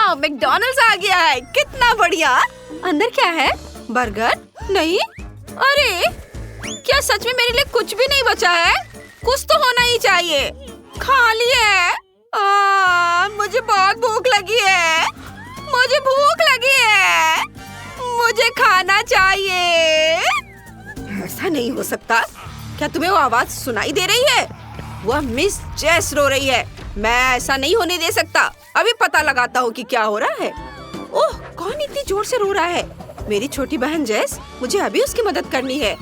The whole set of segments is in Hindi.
वाह, मैकडॉनल्ड्स आ गया है। कितना बढ़िया। अंदर क्या है? बर्गर? नहीं। अरे, क्या सच में मेरे लिए कुछ भी नहीं बचा है? कुछ तो होना ही चाहिए। खाली है। मुझे बहुत भूख लगी है। मुझे भूख लगी है। मुझे खाना चाहिए। ऐसा नहीं हो सकता। क्या तुम्हें वो आवाज सुनाई दे रही है? वह मिस जेस रो रही है। मैं ऐसा नहीं होने दे सकता। अभी पता लगाता हूँ कि क्या हो रहा है। ओह, कौन इतनी जोर से रो रहा है? मेरी छोटी बहन जेस। मुझे अभी उसकी मदद करनी है।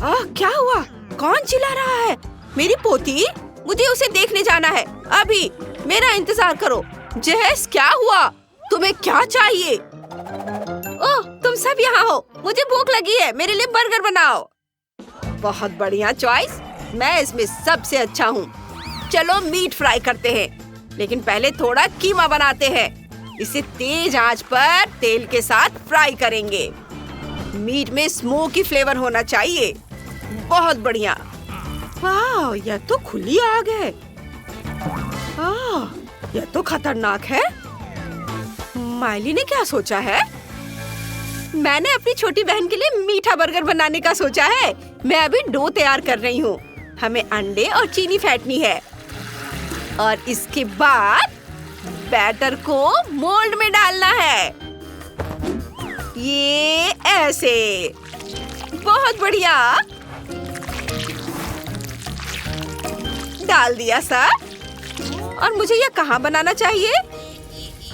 क्या हुआ? कौन चिल्ला रहा है? मेरी पोती? मुझे उसे देखने जाना है। अभी मेरा इंतजार करो। जेस, क्या हुआ? तुम्हें क्या चाहिए? ओह, तुम सब यहाँ हो। मुझे भूख लगी है। मेरे लिए बर्गर बनाओ। बहुत बढ़िया चॉइस। मैं इसमें सबसे अच्छा हूँ। चलो मीट फ्राई करते हैं, लेकिन पहले थोड़ा कीमा बनाते हैं। इसे तेज आंच पर तेल के साथ फ्राई करेंगे। मीट में स्मोकी फ्लेवर होना चाहिए। बहुत बढ़िया। वाह, यह तो खुली आग है। यह तो खतरनाक है। माइली ने क्या सोचा है? मैंने अपनी छोटी बहन के लिए मीठा बर्गर बनाने का सोचा है। मैं अभी डो तैयार कर रही हूँ। हमें अंडे और चीनी फेंटनी है और इसके बाद बैटर को मोल्ड में डालना है। ये ऐसे। बहुत बढ़िया। डाल दिया सर। और मुझे यह कहाँ बनाना चाहिए?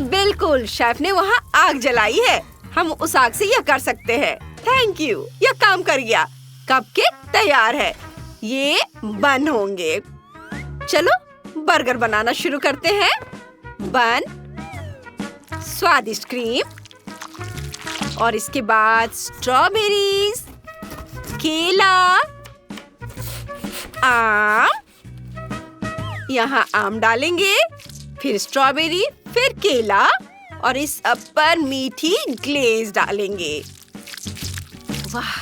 बिल्कुल, शेफ ने वहाँ आग जलाई है। हम उस आग से यह कर सकते हैं। थैंक यू, यह काम कर गया। कपकेक तैयार है। ये बन होंगे। चलो बर्गर बनाना शुरू करते हैं। बन, स्वादिष्ट क्रीम और इसके बाद स्ट्रॉबेरीज, केला, आम। यहाँ आम डालेंगे, फिर स्ट्रॉबेरी, फिर केला और इस सब पर मीठी ग्लेज डालेंगे। वाह,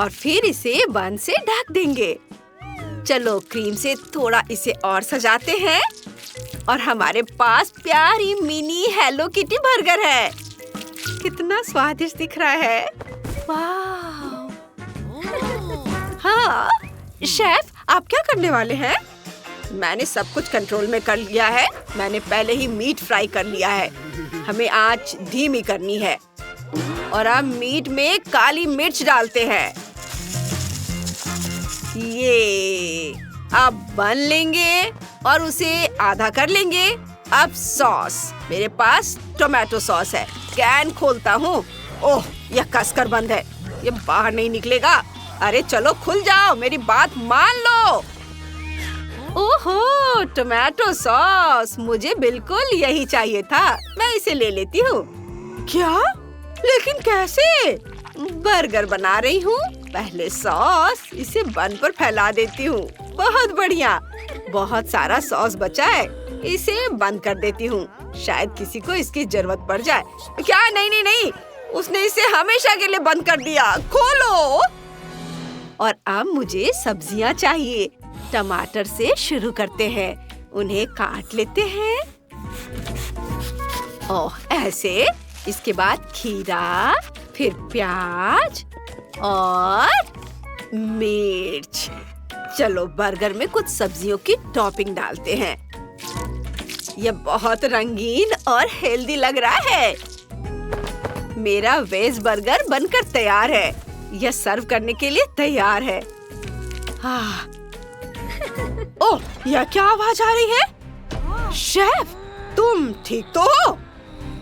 और फिर इसे बन से ढक देंगे। चलो क्रीम से थोड़ा इसे और सजाते हैं और हमारे पास प्यारी मिनी हेलो किटी बर्गर है। कितना स्वादिष्ट दिख रहा है। वाह। हाँ, शेफ, आप क्या करने वाले हैं? मैंने सब कुछ कंट्रोल में कर लिया है। मैंने पहले ही मीट फ्राई कर लिया है। हमें आंच धीमी करनी है और अब मीट में काली मिर्च डालते हैं। ये अब बन लेंगे और उसे आधा कर लेंगे। अब सॉस। मेरे पास टोमेटो सॉस है। कैन खोलता हूँ। ओह, यह कसकर बंद है। ये बाहर नहीं निकलेगा। अरे चलो खुल जाओ, मेरी बात मान लो। ओहो, टोमेटो सॉस। मुझे बिल्कुल यही चाहिए था। मैं इसे ले लेती हूँ। क्या? लेकिन कैसे? बर्गर बना रही हूँ। पहले सॉस, इसे बन पर फैला देती हूँ। बहुत बढ़िया। बहुत सारा सॉस बचा है। इसे बंद कर देती हूँ। शायद किसी को इसकी जरूरत पड़ जाए। क्या? नहीं नहीं नहीं, उसने इसे हमेशा के लिए बंद कर दिया। खोलो। और अब मुझे सब्जियाँ चाहिए। टमाटर से शुरू करते हैं। उन्हें काट लेते हैं। ओह, ऐसे। इसके बाद खीरा, फिर प्याज और मिर्च। चलो बर्गर में कुछ सब्जियों की टॉपिंग डालते हैं। यह बहुत रंगीन और हेल्दी लग रहा है। मेरा वेज बर्गर बनकर तैयार है। यह सर्व करने के लिए तैयार है। ओह, यह क्या आवाज आ रही है? शेफ, तुम ठीक तो हो?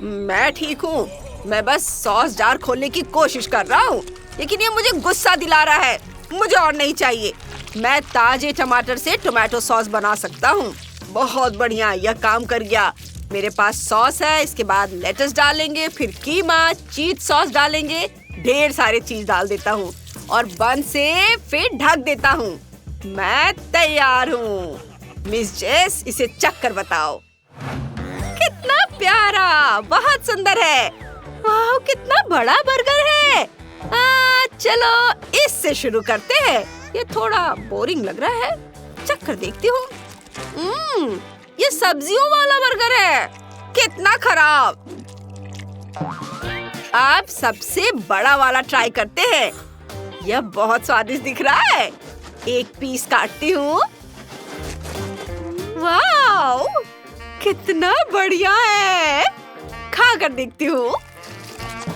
मैं ठीक हूँ। मैं बस सॉस जार खोलने की कोशिश कर रहा हूँ, लेकिन ये मुझे गुस्सा दिला रहा है। मुझे और नहीं चाहिए। मैं ताजे टमाटर से टोमेटो सॉस बना सकता हूँ। बहुत बढ़िया, यह काम कर गया। मेरे पास सॉस है। इसके बाद लेटस डालेंगे, फिर कीमा, चीज सॉस डालेंगे। ढेर सारे चीज डाल देता हूँ और बन से फिर ढक देता हूँ। मैं तैयार हूँ। मिस जेस, इसे चख कर बताओ। कितना प्यारा, बहुत सुंदर है। वाह, कितना बड़ा बर्गर है। चलो इससे शुरू करते हैं। ये थोड़ा बोरिंग लग रहा है। चख कर देखती हूँ। ये सब्जियों वाला बर्गर है। कितना खराब। अब सबसे बड़ा वाला ट्राई करते हैं। यह बहुत स्वादिष्ट दिख रहा है। एक पीस काटती हूँ। वाओ, कितना बढ़िया है। खा कर देखती हूँ।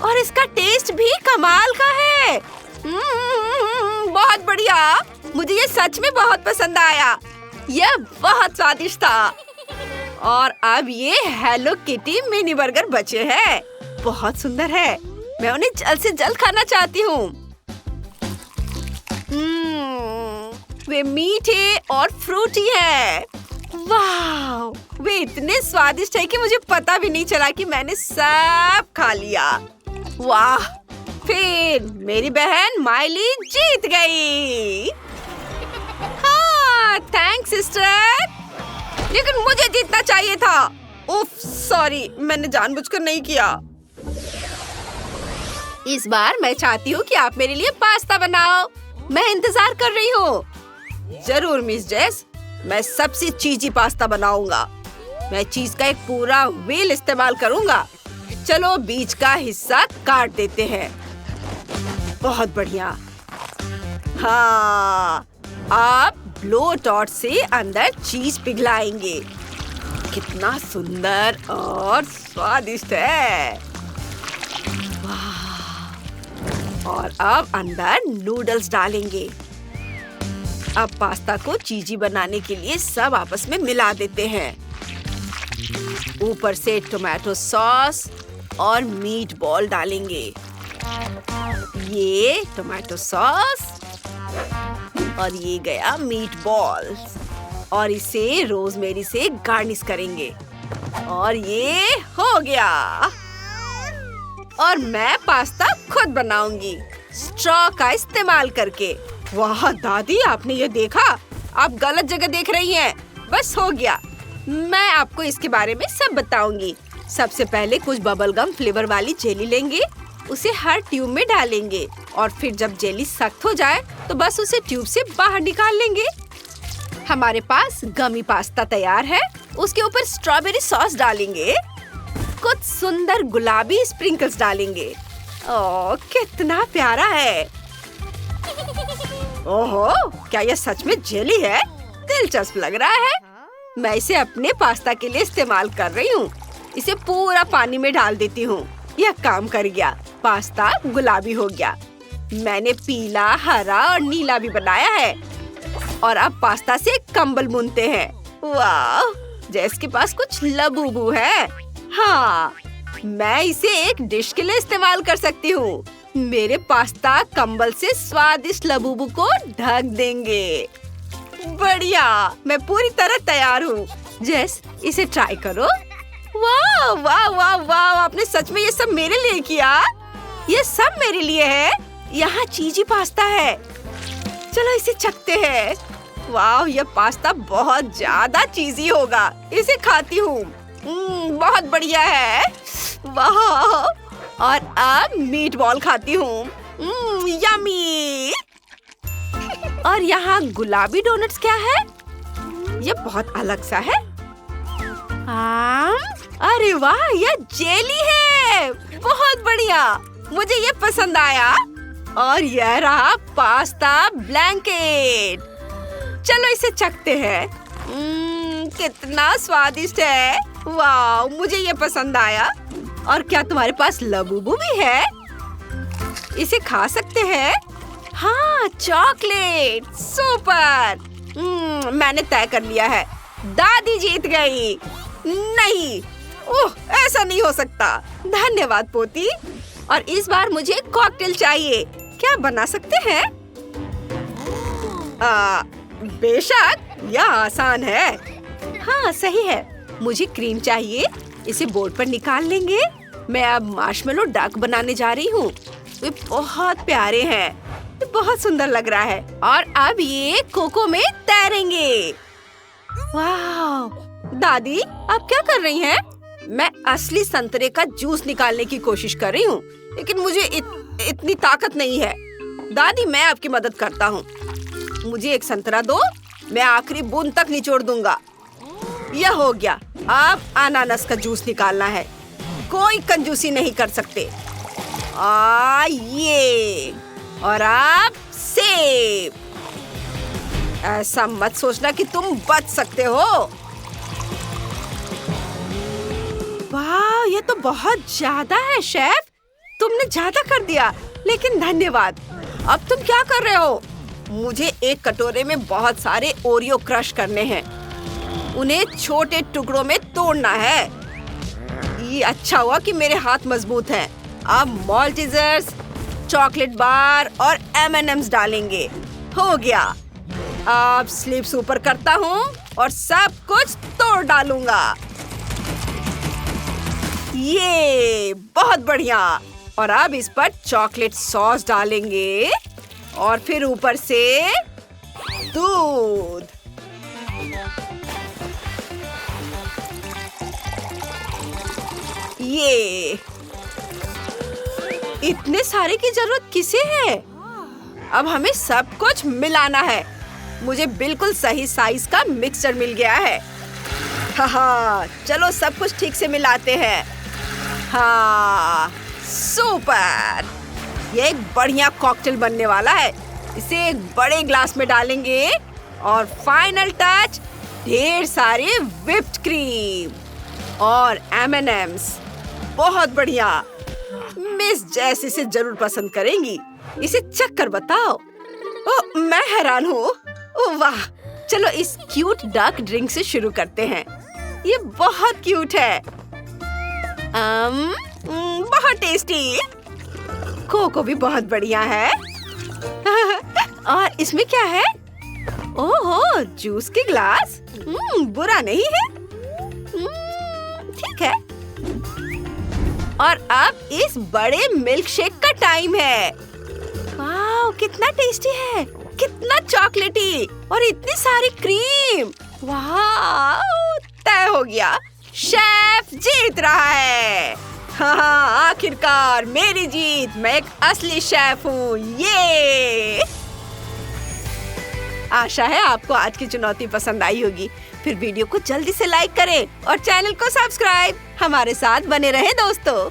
और इसका टेस्ट भी कमाल का है। बहुत बढ़िया। मुझे ये सच में बहुत पसंद आया। यह बहुत स्वादिष्ट था। और अब ये हेलो किटी मिनी बर्गर बचे हैं। बहुत सुंदर है। मैं उन्हें जल्द से जल्द खाना चाहती हूँ। वे मीठे और फ्रूटी हैं। वाह, वे इतने स्वादिष्ट है कि मुझे पता भी नहीं चला कि मैंने सब खा लिया। वाह, फिर मेरी बहन माइली जीत गई। हाँ, थैंक्स सिस्टर। लेकिन मुझे जीतना चाहिए था। उफ, सॉरी, मैंने जानबूझकर नहीं किया। इस बार मैं चाहती हूँ कि आप मेरे लिए पास्ता बनाओ। मैं इंतजार कर रही हूँ। जरूर मिस जेस, मैं सबसे चीजी पास्ता बनाऊंगा। मैं चीज का एक पूरा व्हील इस्तेमाल करूंगा। चलो बीच का हिस्सा काट देते हैं। बहुत बढ़िया। हाँ, आप ब्लो टॉर्च से अंदर चीज पिघलाएंगे। कितना सुंदर और स्वादिष्ट है। वाह। और अब अंदर नूडल्स डालेंगे। अब पास्ता को चीजी बनाने के लिए सब आपस में मिला देते हैं। ऊपर से टोमेटो सॉस और मीट बॉल डालेंगे। ये टोमेटो सॉस और ये गया मीट बॉल्स। और इसे रोजमेरी से गार्निश करेंगे। और ये हो गया। और मैं पास्ता खुद बनाऊंगी, स्ट्रॉ का इस्तेमाल करके। वाह दादी, आपने ये देखा? आप गलत जगह देख रही हैं। बस हो गया। मैं आपको इसके बारे में सब बताऊंगी। सबसे पहले कुछ बबल गम फ्लेवर वाली जेली लेंगे। उसे हर ट्यूब में डालेंगे। और फिर जब जेली सख्त हो जाए तो बस उसे ट्यूब से बाहर निकाल लेंगे। हमारे पास गमी पास्ता तैयार है। उसके ऊपर स्ट्रॉबेरी सॉस डालेंगे। कुछ सुंदर गुलाबी स्प्रिंकल्स डालेंगे। ओह, कितना प्यारा है। ओहो, क्या यह सच में जेली है? दिलचस्प लग रहा है। मैं इसे अपने पास्ता के लिए इस्तेमाल कर रही हूँ। इसे पूरा पानी में डाल देती हूँ। यह काम कर गया। पास्ता गुलाबी हो गया। मैंने पीला, हरा और नीला भी बनाया है। और अब पास्ता से कंबल बुनते हैं। वाह, जेस के पास कुछ लबूबू है। हाँ, मैं इसे एक डिश के लिए इस्तेमाल कर सकती हूँ। मेरे पास्ता कंबल से स्वादिष्ट लबूबू को ढक देंगे। बढ़िया, मैं पूरी तरह तैयार हूँ। जेस, इसे ट्राई करो। वाह वाह वाह वाह, आपने सच में ये सब मेरे लिए किया? ये सब मेरे लिए है। यहाँ चीजी पास्ता है। चलो इसे चखते हैं। वाह, यह पास्ता बहुत ज्यादा चीजी होगा। इसे खाती हूँ। बहुत बढ़िया है। वाह। और अब मीट बॉल खाती हूँ। यम्मी। और यहाँ गुलाबी डोनट्स क्या है? ये बहुत अलग सा है। अरे वाह, यह जेली है। बहुत बढ़िया, मुझे ये पसंद आया। और यह रहा पास्ता ब्लैंकेट। चलो इसे चखते हैं। कितना स्वादिष्ट है। वाह, मुझे ये पसंद आया। और क्या तुम्हारे पास लबूबू भी है? इसे खा सकते हैं। हाँ, चॉकलेट, सुपर। मैंने तय कर लिया है। दादी जीत गई। नहीं, ओह, ऐसा नहीं हो सकता। धन्यवाद पोती। और इस बार मुझे कॉकटेल चाहिए। क्या बना सकते हैं? बेशक, यह आसान है। हाँ, सही है। मुझे क्रीम चाहिए। इसे बोर्ड पर निकाल लेंगे। मैं अब मार्शमेलो डक बनाने जा रही हूँ। वे बहुत प्यारे हैं। बहुत सुंदर लग रहा है। और अब ये कोको में तैरेंगे। वाह, दादी, आप क्या कर रही हैं? मैं असली संतरे का जूस निकालने की कोशिश कर रही हूँ, लेकिन मुझे इतनी ताकत नहीं है। दादी, मैं आपकी मदद करता हूँ। मुझे एक संतरा दो। मैं आखिरी बूंद तक निचोड़ दूंगा। यह हो गया। अब अनानास का जूस निकालना है। कोई कंजूसी नहीं कर सकते। ये और आप सेब। ऐसा मत सोचना कि तुम बच सकते हो। वाह, ये तो बहुत ज्यादा है शेफ। तुमने ज्यादा कर दिया, लेकिन धन्यवाद। अब तुम क्या कर रहे हो? मुझे एक कटोरे में बहुत सारे ओरियो क्रश करने हैं। उन्हें छोटे टुकड़ों में तोड़ना है। ये अच्छा हुआ कि मेरे हाथ मजबूत हैं। अब माल्टेजर्स, चॉकलेट बार और M&M's डालेंगे। हो गया। अब स्लिप्स ऊपर करता हूँ और सब कुछ तोड़ डालूंगा। ये बहुत बढ़िया। और अब इस पर चॉकलेट सॉस डालेंगे और फिर ऊपर से दूध। ये इतने सारे की जरूरत किसे है? अब हमें सब कुछ मिलाना है। मुझे बिल्कुल सही साइज का मिक्सचर मिल गया है। हाँ, चलो सब कुछ ठीक से मिलाते हैं। हाँ, सुपर। ये एक बढ़िया कॉकटेल बनने वाला है। इसे एक बड़े ग्लास में डालेंगे और फाइनल टच ढेर सारी व्हिप्ड क्रीम और M&M's। बहुत बढ़िया। मिस जैस इसे जरूर पसंद करेंगी। इसे चख कर बताओ। ओह, मैं हैरान हूँ। ओह वाह। चलो इस क्यूट डक ड्रिंक से शुरू करते हैं। ये बहुत क्यूट है। बहुत टेस्टी। कोको भी बहुत बढ़िया है। और इसमें क्या है? ओह, जूस के ग्लास। बुरा नहीं है। ठीक है। और अब इस बड़े मिल्क शेक का टाइम है। वाह, कितना टेस्टी है, कितना चॉकलेटी और इतनी सारी क्रीम। वाह, तय हो गया। शेफ जीत रहा है। हाँ, आखिरकार मेरी जीत। मैं एक असली शेफ हूँ। ये आशा है आपको आज की चुनौती पसंद आई होगी। फिर वीडियो को जल्दी से लाइक करें और चैनल को सब्सक्राइब। हमारे साथ बने रहें दोस्तों।